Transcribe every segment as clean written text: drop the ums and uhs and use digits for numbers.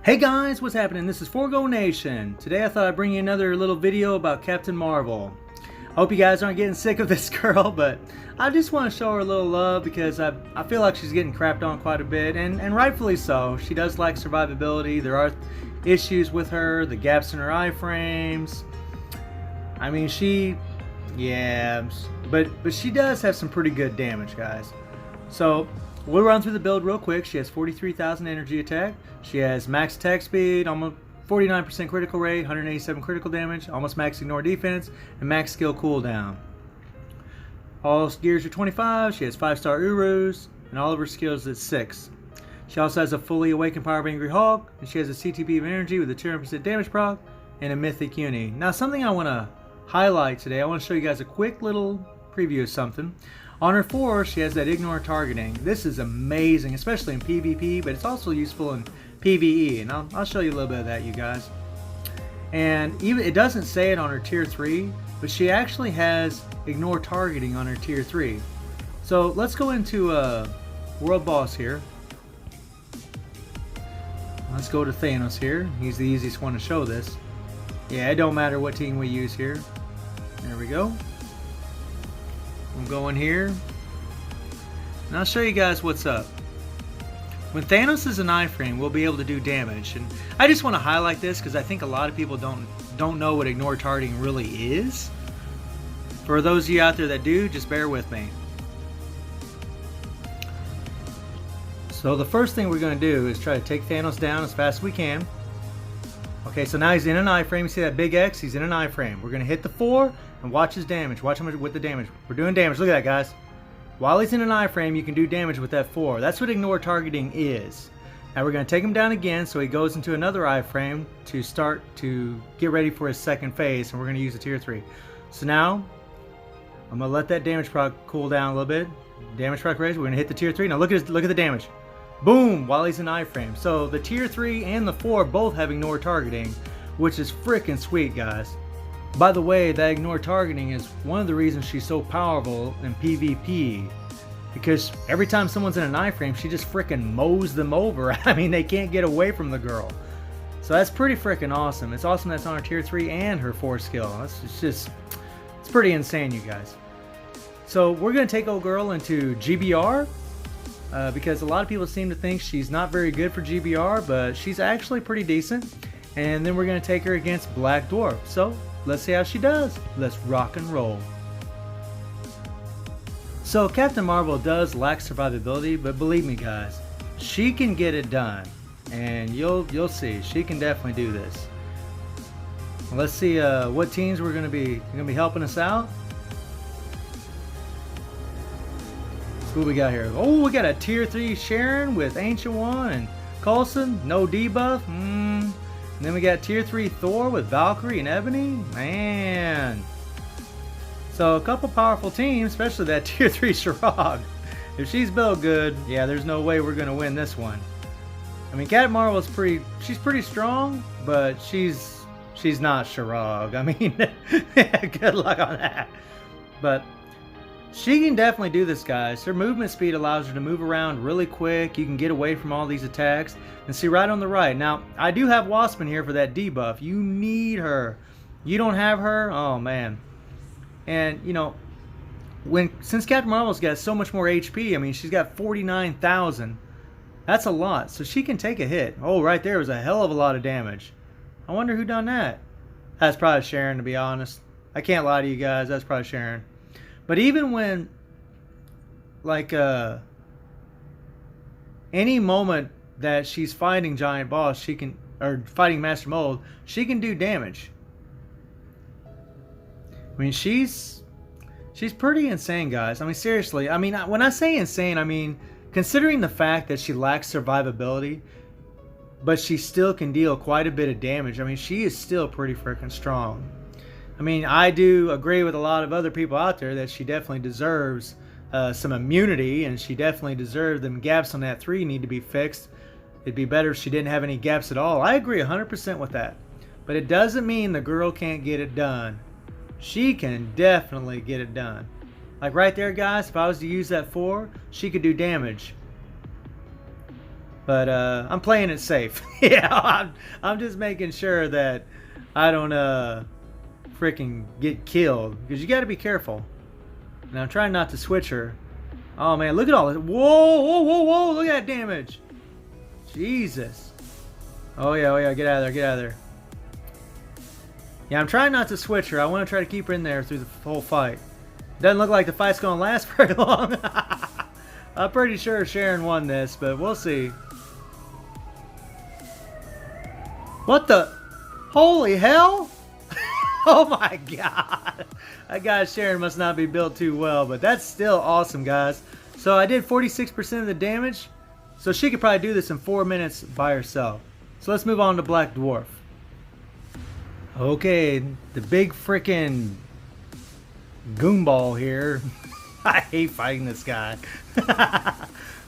Hey guys, what's happening? This is Forgo Nation. Today I thought I'd bring you another little video about Captain Marvel. I hope you guys aren't getting sick of this girl, but I just want to show her a little love because I feel like she's getting crapped on quite a bit, and rightfully so. She does lack survivability. There are issues with her, the gaps in her iframes. I mean, but she does have some pretty good damage, guys. So we'll run through the build real quick. She has 43,000 energy attack. She has max attack speed, almost 49% critical rate, 187 critical damage, almost max ignore defense, and max skill cooldown. All gears are 25. She has 5-star Urus, and all of her skills at 6. She also has a fully awakened Power of Angry Hulk, and she has a CTB of energy with a 200% damage proc and a mythic uni. Now, something I want to highlight today, I want to show you guys a quick little preview of something. On her 4, she has that ignore targeting. This is amazing, especially in PvP, but it's also useful in PvE, and I'll show you a little bit of that, you guys. And even it doesn't say it on her tier 3, but she actually has ignore targeting on her tier 3. So let's go into World Boss here. Let's go to Thanos here. He's the easiest one to show this. Yeah, it don't matter what team we use here. There we go. We'll go in here, and I'll show you guys what's up. When Thanos is an iframe, we'll be able to do damage, and I just want to highlight this because I think a lot of people don't know what ignore targeting really is. For those of you out there that do, just bear with me. So the first thing we're going to do is try to take Thanos down as fast as we can. Okay, so now he's in an iframe. You see that big X? He's in an iframe. We're going to hit the 4 and watch his damage. Watch him with the damage. We're doing damage. Look at that, guys. While he's in an iframe, you can do damage with that 4. That's what ignore targeting is. Now we're going to take him down again so he goes into another iframe to start to get ready for his second phase, and we're going to use the tier 3. So now I'm going to let that damage proc cool down a little bit. Damage proc raise. We're going to hit the tier 3. Now look at the damage. Boom! While he's in iframe. So the tier 3 and the 4 both have ignore targeting, which is freaking sweet, guys. By the way, that ignore targeting is one of the reasons she's so powerful in PvP. Because every time someone's in an iframe, she just freaking mows them over. I mean, they can't get away from the girl. So that's pretty freaking awesome. It's awesome that's on her tier 3 and her 4 skill. It's pretty insane, you guys. So we're going to take old girl into GBR. Because a lot of people seem to think she's not very good for GBR, but she's actually pretty decent. And then we're going to take her against Black Dwarf. So let's see how she does. Let's rock and roll. So Captain Marvel does lack survivability, but believe me, guys, she can get it done, and you'll see she can definitely do this. Let's see what teams we're going to be helping us out. Who we got here? Oh, we got a tier 3 Sharon with Ancient One and Coulson, no debuff. And then we got tier 3 Thor with Valkyrie and Ebony. Man. So a couple powerful teams, especially that tier 3 Shirog. If she's built good, yeah, there's no way we're gonna win this one. I mean, Captain Marvel's she's pretty strong, but she's not Shirog. I mean, good luck on that. But she can definitely do this, guys. Her movement speed allows her to move around really quick. You can get away from all these attacks. And see right on the right. Now, I do have Wasp in here for that debuff. You need her. You don't have her? Oh, man. And, you know, since Captain Marvel's got so much more HP, I mean, she's got 49,000. That's a lot. So she can take a hit. Oh, right there was a hell of a lot of damage. I wonder who done that. That's probably Sharon, to be honest. I can't lie to you guys. That's probably Sharon. But even when, like, any moment that she's fighting Giant Boss, or fighting Master Mold, she can do damage. I mean, she's pretty insane, guys. I mean, seriously. I mean, when I say insane, I mean, considering the fact that she lacks survivability, but she still can deal quite a bit of damage. I mean, she is still pretty freaking strong. I mean, I do agree with a lot of other people out there that she definitely deserves some immunity, and she definitely deserves them gaps on that 3 need to be fixed. It'd be better if she didn't have any gaps at all. I agree 100% with that. But it doesn't mean the girl can't get it done. She can definitely get it done. Like right there, guys, if I was to use that 4, she could do damage. But I'm playing it safe. Yeah, I'm just making sure that I don't freaking get killed, because you got to be careful. And I'm trying not to switch her. Oh man, look at all this. Whoa, whoa, whoa, whoa, look at that damage. Jesus. Oh yeah, get out of there, get out of there. Yeah, I'm trying not to switch her. I want to try to keep her in there through the whole fight. Doesn't look like the fight's going to last very long. I'm pretty sure Sharon won this, but we'll see. What the? Holy hell? Oh my god. That guy Sharon must not be built too well, but that's still awesome, guys. So I did 46% of the damage. So she could probably do this in 4 minutes by herself. So let's move on to Black Dwarf. Okay, the big freaking goomball here. I hate fighting this guy.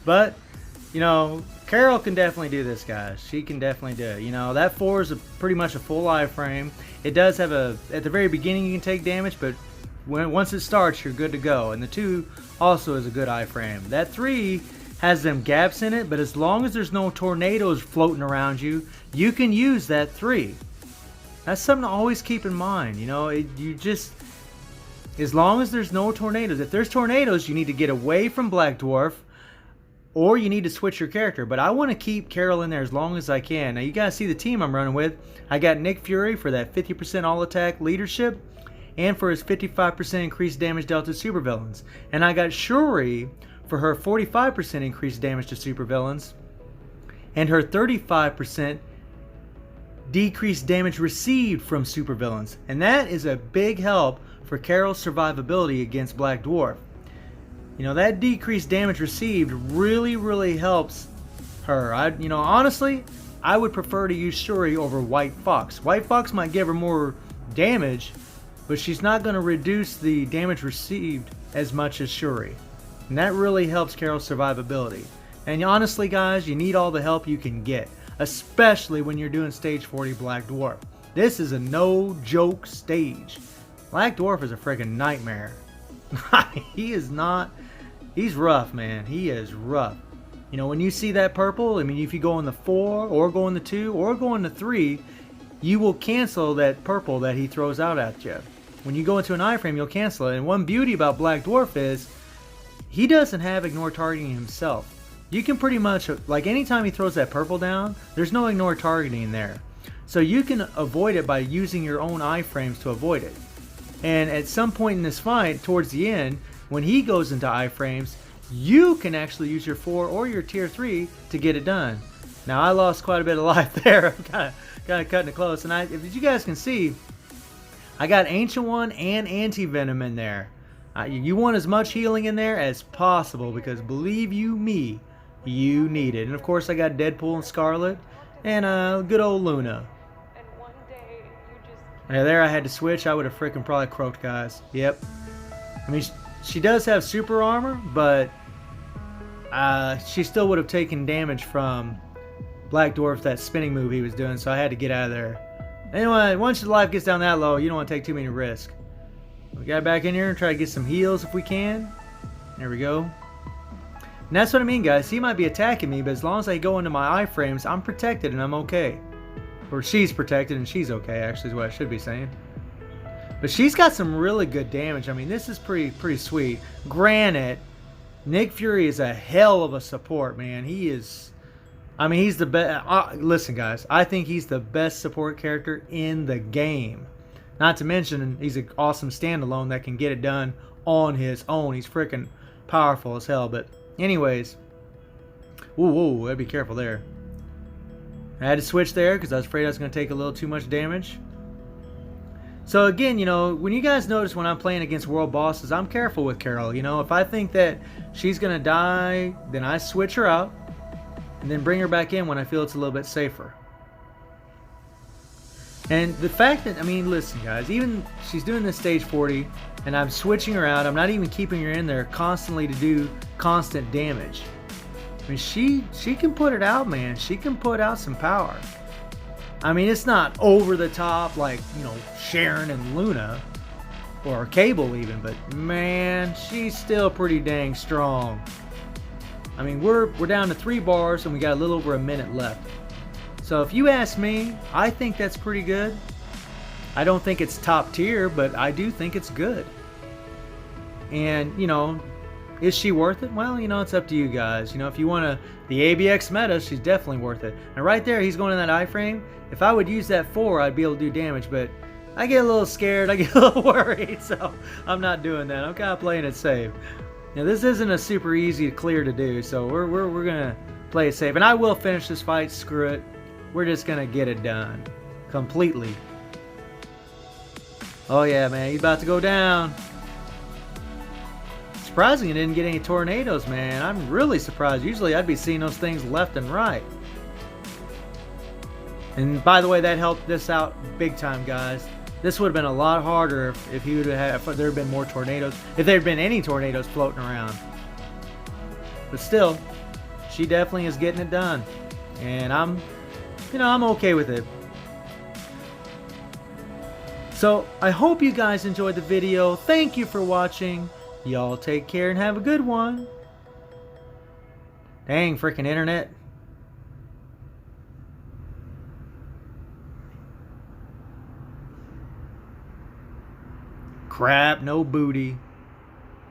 But, you know, Carol can definitely do this, guys. She can definitely do it. You know, that 4 is pretty much a full iframe. It does have a, at the very beginning you can take damage, but once it starts, you're good to go. And the 2 also is a good iframe. That 3 has them gaps in it, but as long as there's no tornadoes floating around you, you can use that 3. That's something to always keep in mind. You know, you just, as long as there's no tornadoes. If there's tornadoes, you need to get away from Black Dwarf, or you need to switch your character. But I want to keep Carol in there as long as I can. Now you guys see the team I'm running with. I got Nick Fury for that 50% all attack leadership, and for his 55% increased damage dealt to supervillains. And I got Shuri for her 45% increased damage to supervillains, and her 35% decreased damage received from supervillains. And that is a big help for Carol's survivability against Black Dwarf. You know, that decreased damage received really helps her. You know, honestly, I would prefer to use Shuri over White Fox. White Fox might give her more damage, but she's not going to reduce the damage received as much as Shuri. And that really helps Carol's survivability. And honestly, guys, you need all the help you can get, especially when you're doing stage 40 Black Dwarf. This is a no joke stage. Black Dwarf is a freaking nightmare. He is not, he's rough, man. He is rough. You know, when you see that purple, I mean, if you go in the 4 or go in the 2 or go in the 3, you will cancel that purple that he throws out at you. When you go into an iframe, you'll cancel it. And one beauty about Black Dwarf is he doesn't have ignore targeting himself. You can pretty much, like anytime he throws that purple down, there's no ignore targeting there. So you can avoid it by using your own iframes to avoid it. And at some point in this fight, towards the end, when he goes into iframes, you can actually use your 4 or your tier 3 to get it done. Now I lost quite a bit of life there. I'm kind of cutting it close. And if you guys can see, I got Ancient One and Anti-Venom in there. You want as much healing in there as possible, because believe you me, you need it. And of course I got Deadpool and Scarlet and good old Luna. Yeah, there I had to switch. I would have freaking probably croaked, guys. Yep. I mean, she does have super armor, but she still would have taken damage from Black Dwarf, that spinning move he was doing, so I had to get out of there. Anyway, once your life gets down that low, you don't want to take too many risks. We got back in here and try to get some heals if we can. There we go. And that's what I mean, guys. He might be attacking me, but as long as I go into my iframes, I'm protected and I'm okay. Or she's protected and she's okay, actually, is what I should be saying. But she's got some really good damage. I mean, this is pretty sweet. Granted, Nick Fury is a hell of a support, man. He is, I mean, he's the best. Listen, guys, I think he's the best support character in the game. Not to mention, he's an awesome standalone that can get it done on his own. He's freaking powerful as hell. But anyways, whoa, I'd be careful there. I had to switch there because I was afraid I was going to take a little too much damage. So again, you know, when you guys notice when I'm playing against world bosses, I'm careful with Carol. You know, if I think that she's going to die, then I switch her out and then bring her back in when I feel it's a little bit safer. And the fact that, I mean, listen, guys, even she's doing this stage 40 and I'm switching her out. I'm not even keeping her in there constantly to do constant damage. I mean, she can put it out, man. She can put out some power. I mean, it's not over the top like, you know, Sharon and Luna or Cable even, but man, she's still pretty dang strong. I mean, we're down to 3 bars and we got a little over a minute left. So if you ask me, I think that's pretty good. I don't think it's top tier, but I do think it's good. And, you know, is she worth it? Well, you know, it's up to you guys. You know, if you want to, the ABX meta, she's definitely worth it. And right there, he's going in that iframe. If I would use that 4, I'd be able to do damage, but I get a little scared, I get a little worried, so I'm not doing that. I'm kind of playing it safe. Now, this isn't a super easy to clear to do, so we're going to play it safe. And I will finish this fight, screw it. We're just going to get it done. Completely. Oh yeah, man, he's about to go down. Surprising he didn't get any tornadoes, man. I'm really surprised. Usually I'd be seeing those things left and right. And by the way, that helped this out big time, guys. This would have been a lot harder if he would have if there had been more tornadoes. If there had been any tornadoes floating around. But still, she definitely is getting it done. And I'm okay with it. So, I hope you guys enjoyed the video. Thank you for watching. Y'all take care and have a good one. Dang, freaking internet. Crap, no booty.